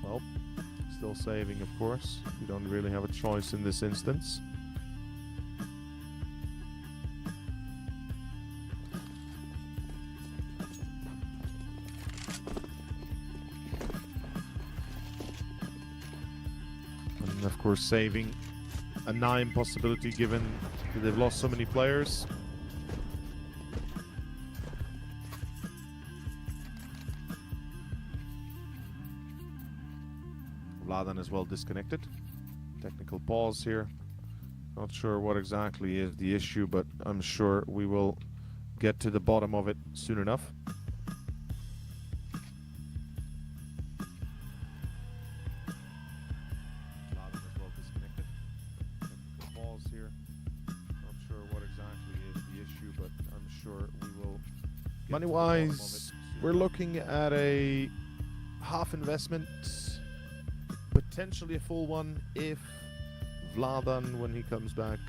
Well, still saving, of course. We don't really have a choice in this instance. And of course, saving a 9 possibility given that they've lost so many players. Vladan as well disconnected. Technical pause here. Not sure what exactly is the issue, but I'm sure we will get to the bottom of it soon enough. Vladan as well disconnected. Technical pause here. Not sure what exactly is the issue, but I'm sure we will. Money-wise, we're looking at a half investment. Potentially a full one if Vladan, when he comes back,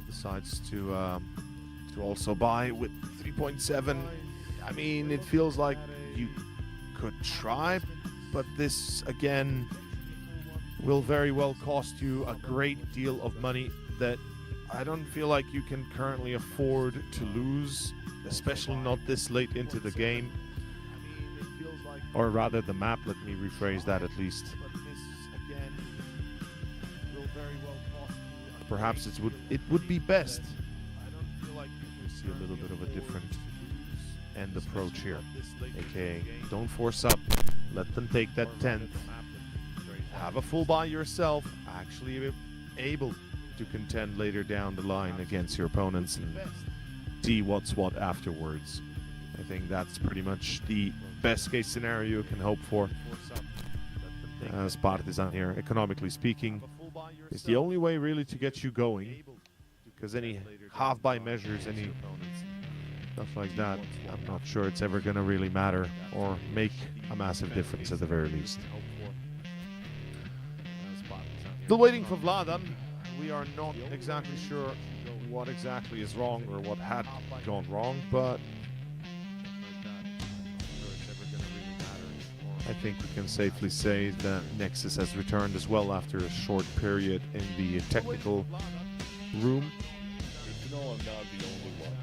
decides to also buy with 3.7. I mean, it feels like you could try, but this again will very well cost you a great deal of money that I don't feel like you can currently afford to lose, especially not this late into the game. Or rather the map, let me rephrase that at least. Perhaps it would be best. We see a little bit of a different end approach here. AKA, don't force up, let them take that 10th. Have a full buy yourself, actually be able to contend later down the line against your opponents and see what's what afterwards. I think that's pretty much the best case scenario you can hope for as Partizan here, economically speaking. It's the only way really to get you going, because any half-buy measures, any stuff like that, I'm not sure it's ever going to really matter or make a massive difference at the very least. Still waiting for Vladan. We are not exactly sure what exactly is wrong or what had gone wrong, but I think we can safely say that Nexus has returned as well after a short period in the technical room. Good to know I'm not the only one.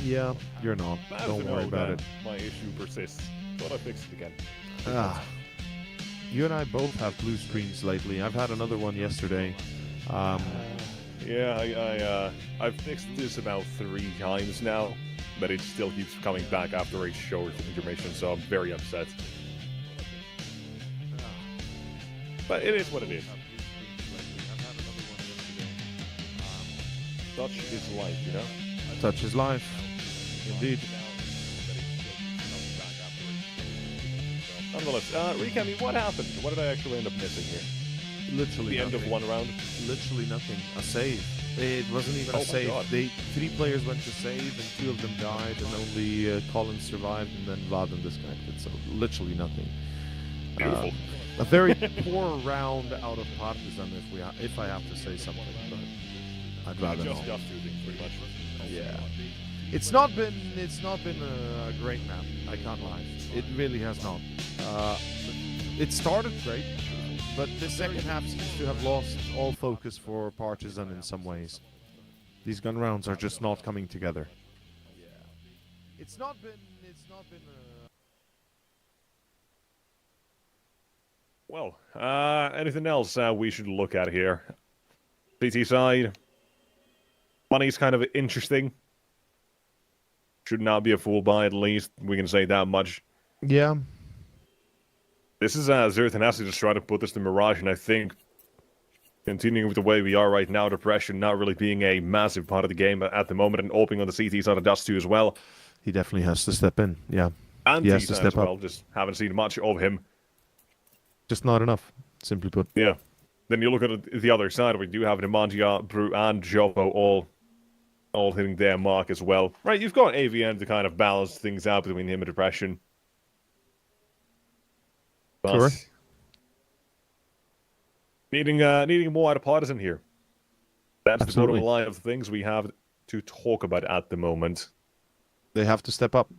Yeah, you're not. Don't worry about it. My issue persists. Thought I fixed it again. You and I both have blue screens lately. I've had another one yesterday. Yeah, I've fixed this about 3 times now, but it still keeps coming back after a short intermission, so I'm very upset. But it is what it is. Touch is life, you know? Touch is life. Indeed. Nonetheless, recap me, what happened? What did I actually end up missing here? Literally the end of one round? Literally nothing. A save. It wasn't even a save. 3 players went to save and 2 of them died, and only Collins survived, and then Vladan disconnected. So literally nothing. Beautiful. A very poor round out of Partizan, if I have to say something, but I'd rather not. Just 2 things, pretty much. Yeah, it's not been a great map. I can't lie. It really has not. It started great, but the second half seems to have lost all focus for Partizan in some ways. These gun rounds are just not coming together. It's not been. Well, anything else we should look at here? CT side. Money's kind of interesting. Should not be a full buy, at least. We can say that much. Yeah. This is Zavrsnica just trying to put this to Mirage, and I think continuing with the way we are right now, Depression not really being a massive part of the game at the moment, and opening on the CT side of Dust 2 as well. He definitely has to step in, yeah. And he has to step as well, just haven't seen much of him. Just not enough, simply put. Yeah. Then you look at the other side, we do have Nemantia, Brew, and Jopo all hitting their mark as well. Right, you've got AVN to kind of balance things out between him and Depression. But sure. Needing more out of Partizan here. That's Absolutely. the bottom line of things we have to talk about at the moment. They have to step up.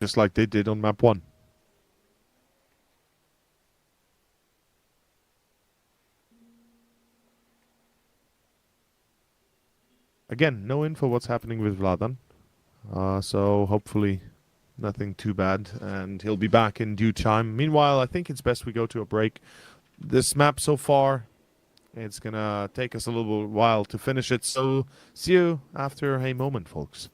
Just like they did on map 1. Again, no info what's happening with Vladan. So hopefully nothing too bad, and he'll be back in due time. Meanwhile, I think it's best we go to a break. This map so far, it's gonna take us a little while to finish it, so see you after a moment, folks.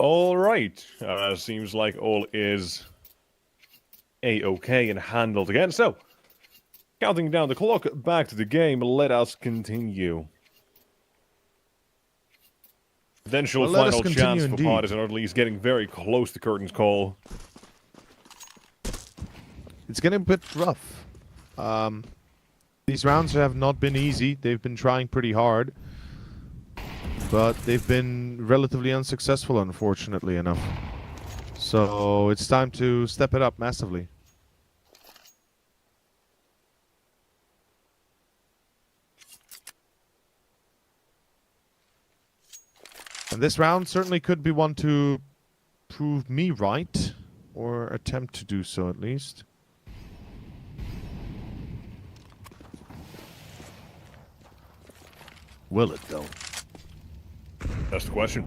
All right. Seems like all is a-okay and handled again. So, counting down the clock back to the game, let us continue. Potential final chance for Partizan, or at least getting very close to curtain's call. It's getting a bit rough. These rounds have not been easy. They've been trying pretty hard, but they've been relatively unsuccessful, unfortunately enough. So it's time to step it up massively. And this round certainly could be one to prove me right, or attempt to do so at least. Will it, though? That's the question.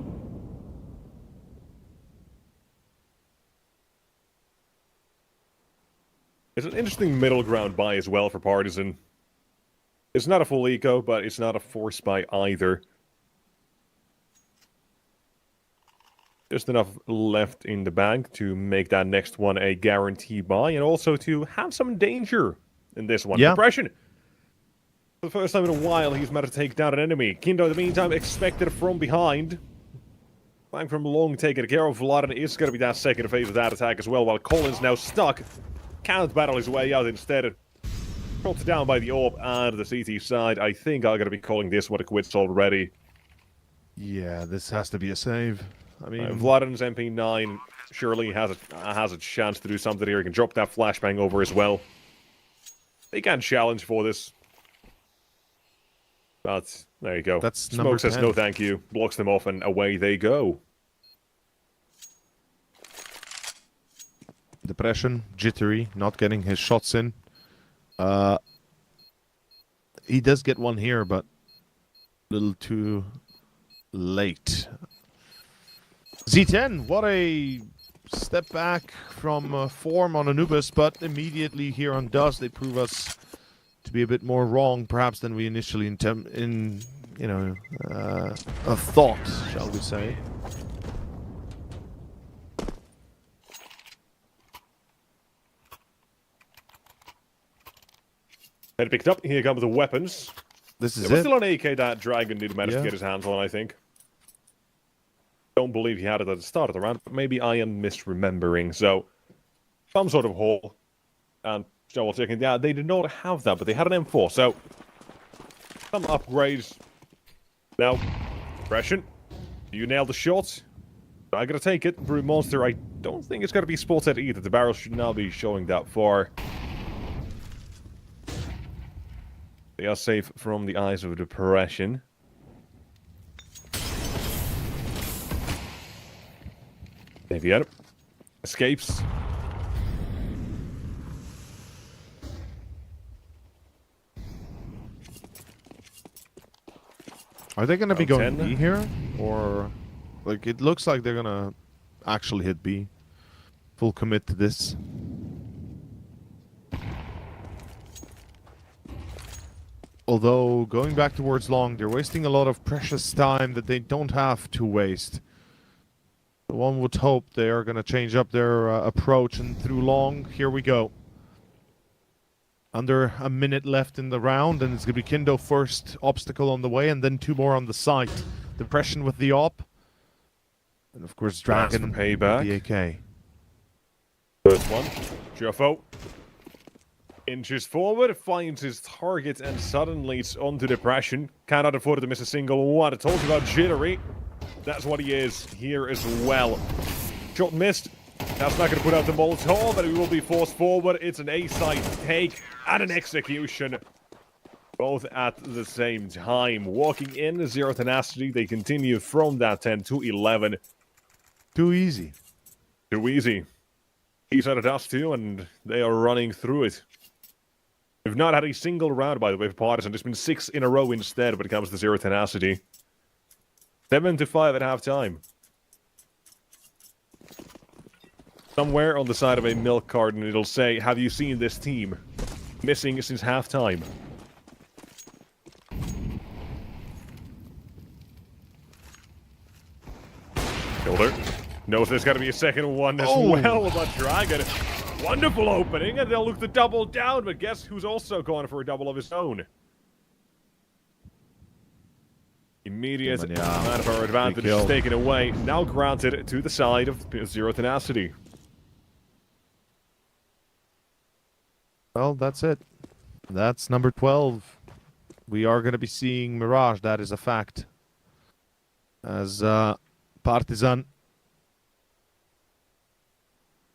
It's an interesting middle ground buy as well for Partizan. It's not a full eco, but it's not a force buy either. Just enough left in the bank to make that next one a guarantee buy, and also to have some danger in this one. Yeah. Depression. For the first time in a while, he's managed to take down an enemy. Kindo, in the meantime, expected from behind. Flank from long taken care of. Vladan is going to be that second phase of that attack as well, while Colin's now stuck. Can't battle his way out instead. Brought down by the AWP and the CT side. I think I'm going to be calling this one a quits already. Yeah, this has to be a save. I mean, Vladan's MP9 surely has a chance to do something here. He can drop that flashbang over as well. They can challenge for this. But there you go. That's Smoke says 10. no thank you. Blocks them off and away they go. Depression, jittery, not getting his shots in. He does get one here, but a little too late. Z10, what a step back from form on Anubis, but immediately here on Dust, they prove us to be a bit more wrong, perhaps, than we initially thought, shall we say. Head picked up. Here come the weapons. This is There was it. still an AK that Dragon did manage to get his hands on, I think. Don't believe he had it at the start of the round, but maybe I am misremembering. So, some sort of haul. And double checking. Yeah, they did not have that, but they had an M4. So, some upgrades. Now, Depression. You nailed the shot. I'm going to take it. Brute Monster, I don't think it's going to be spotted either. The barrel should now be showing that far. They are safe from the eyes of depression. Xavier escapes. Are they going to be going 10. B here? Or, like, it looks like they're going to actually hit B. Full commit to this. Although, going back towards long, they're wasting a lot of precious time that they don't have to waste. One would hope they are going to change up their approach, and through long, here we go. Under a minute left in the round, and it's going to be Kindo first obstacle on the way, and then 2 more on the side. Depression with the op. And of course, Dragon with payback. the AK. First one. Jeffo. Inches forward, finds his target, and suddenly it's onto Depression. Cannot afford to miss a single one. I told you about Jittery. That's what he is here as well. Shot missed. That's not going to put out the Molotov, but he will be forced forward. It's an A-side take and an execution. Both at the same time. Walking in, 0 tenacity. They continue from that 10 to 11. Too easy. Too easy. He's out of dust too, and they are running through it. We've not had a single round, by the way, for Partizan. It's been 6 in a row instead when it comes to 0 tenacity. 7-5 at halftime. Somewhere on the side of a milk carton, it'll say, "Have you seen this team?" Missing since halftime. Shoulder. Knows there's got to be a second one as well, but Dragon. Wonderful opening, and they'll look to double down, but guess who's also going for a double of his own? Immediate manpower advantage is taken away. Now granted to the side of 0 tenacity. Well, that's it. That's number 12. We are going to be seeing Mirage, that is a fact. As Partizan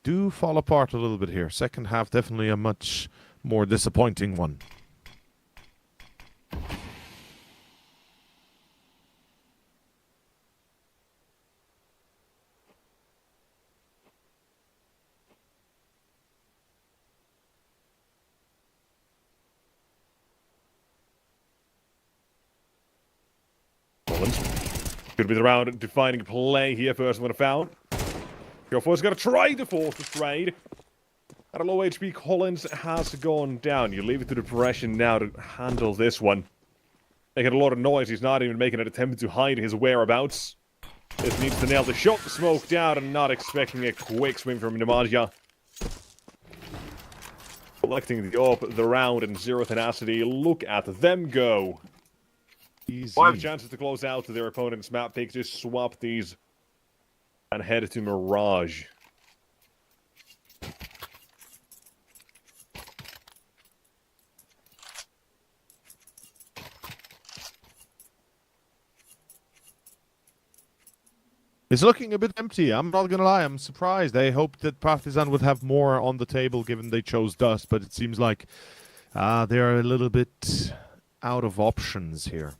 do fall apart a little bit here. Second half definitely a much more disappointing one. Could be the round defining play here. First one found. Jofo's got to try to force the trade. At a low HP, Collins has gone down. You leave it to Depression now to handle this one. Making a lot of noise. He's not even making an attempt to hide his whereabouts. This needs to nail the shot, smoked out, and not expecting a quick swing from Nemaja. Collecting the AWP, the round, and 0 tenacity. Look at them go. Easy. 5 chances to close out to their opponent's map pick. Just swap these and head to Mirage. It's looking a bit empty. I'm not gonna lie. I'm surprised. I hoped that Partizan would have more on the table given they chose Dust, but it seems like they're a little bit out of options here.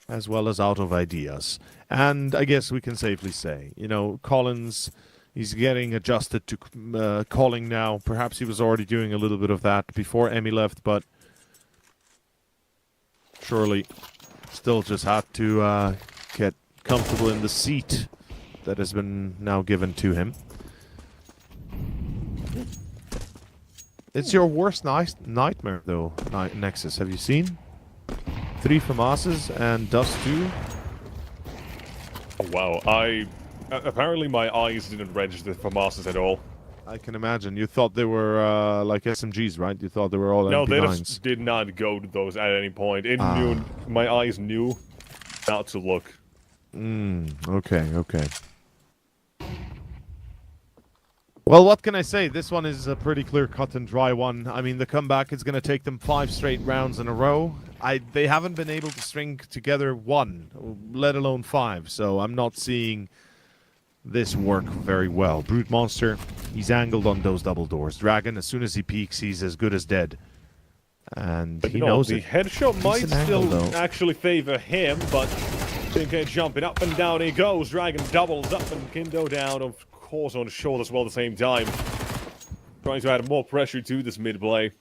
As well as out of ideas. And I guess we can safely say, you know, Collins, he's getting adjusted to calling now. Perhaps he was already doing a little bit of that before Emmy left, but surely still just had to get comfortable in the seat that has been now given to him. It's your worst nightmare, though, Nexus. Have you seen? 3 FAMASes and Dust 2. Oh, wow. Apparently my eyes didn't register FAMASes at all. I can imagine. You thought they were like SMGs, right? You thought they were all No, MP9s. they just did not go to those at any point. It knew, my eyes knew not to look. Okay. Well, what can I say? This one is a pretty clear cut and dry one. I mean, the comeback is going to take them 5 straight rounds in a row. They haven't been able to string together 1, let alone 5. So I'm not seeing this work very well. Brute Monster, he's angled on those double doors. Dragon, as soon as he peeks, he's as good as dead. And but he knows the it. headshot might still angle, actually favor him, but Kincaid jumping up and down he goes. Dragon doubles up and Kindo down, of course, on his shoulder as well at the same time. Trying to add more pressure to this mid-play.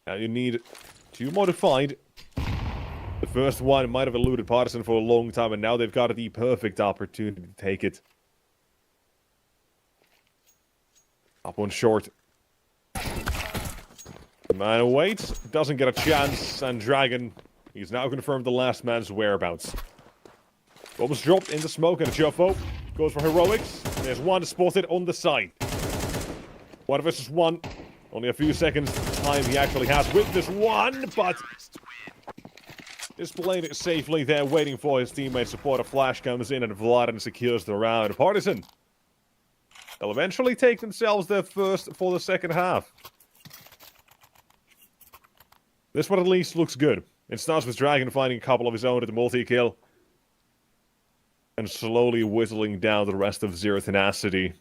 Now you need two modified. The first one might have eluded Partizan for a long time, and now they've got the perfect opportunity to take it. Up one short. The man waits, doesn't get a chance, and Dragon, he's now confirmed the last man's whereabouts. Almost dropped in the smoke, and Jofo goes for heroics. There's one spotted on the side. 1 versus 1. Only a few seconds time he actually has with this one, but displayed it safely there, waiting for his teammate support. A flash comes in, and Vladen secures the round. Partizan, they'll eventually take themselves their first for the second half. This one at least looks good. It starts with Dragon finding a couple of his own at the multi-kill, and slowly whittling down the rest of Zero Tenacity.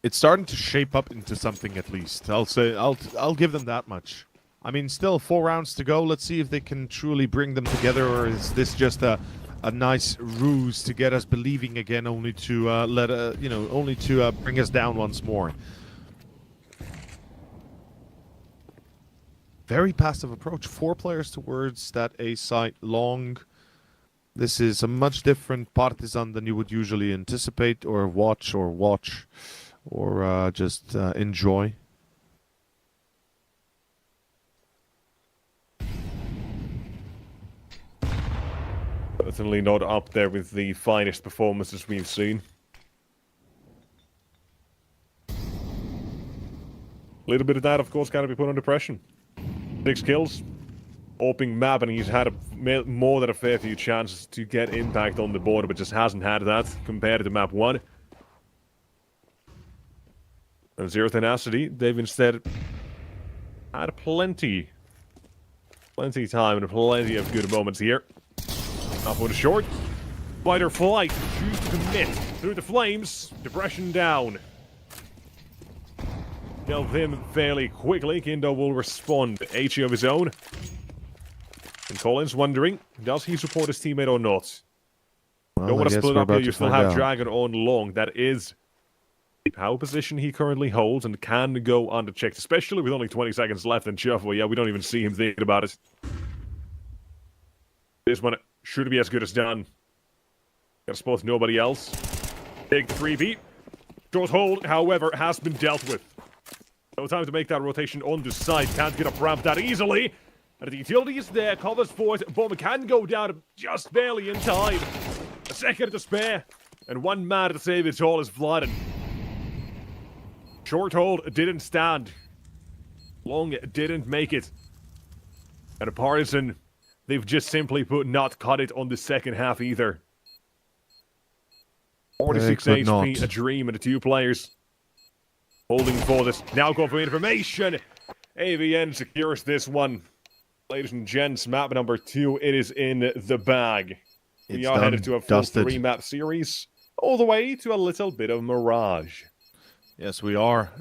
It's starting to shape up into something at least. I'll give them that much. I mean, still 4 rounds to go. Let's see if they can truly bring them together, or is this just a nice ruse to get us believing again, only to bring us down once more. Very passive approach. 4 players towards that A site long. This is a much different Partizan than you would usually anticipate or watch or just enjoy. Certainly not up there with the finest performances we've seen. A little bit of that, of course, got to be put under pressure. 6 kills. Opening map, and he's had more than a fair few chances to get impact on the board, but just hasn't had that compared to map 1. And Zero Tenacity, they've instead had plenty time and plenty of good moments here. Up on the short. Fight or flight, choose to commit. Through the flames, depression down. Killed him fairly quickly. Kindo will respond. HE of his own. And Collins wondering, does he support his teammate or not? Well, Don't want to split up here. You still have out. Dragon on long. That is the power position he currently holds and can go underchecked, especially with only 20 seconds left. And Shuffle, yeah, we don't even see him thinking about it. This one should be as good as done. Gotta spot nobody else. Big 3-beat. Short hold, however, has been dealt with. No time to make that rotation on the side. Can't get up ramp that easily. And the utility is there, covers for it. Bomb can go down just barely in time. A second to spare. And one man to save it all is Vladen. Short hold didn't stand. Long didn't make it. And a Partizan, they've just simply put not cut it on the second half either. 46 HP, a dream, and the 2 players holding for this. Now go for information. AVN secures this one. Ladies and gents, map number 2, it is in the bag. We are headed to a full 3-map series, all the way to a little bit of Mirage. Yes, we are.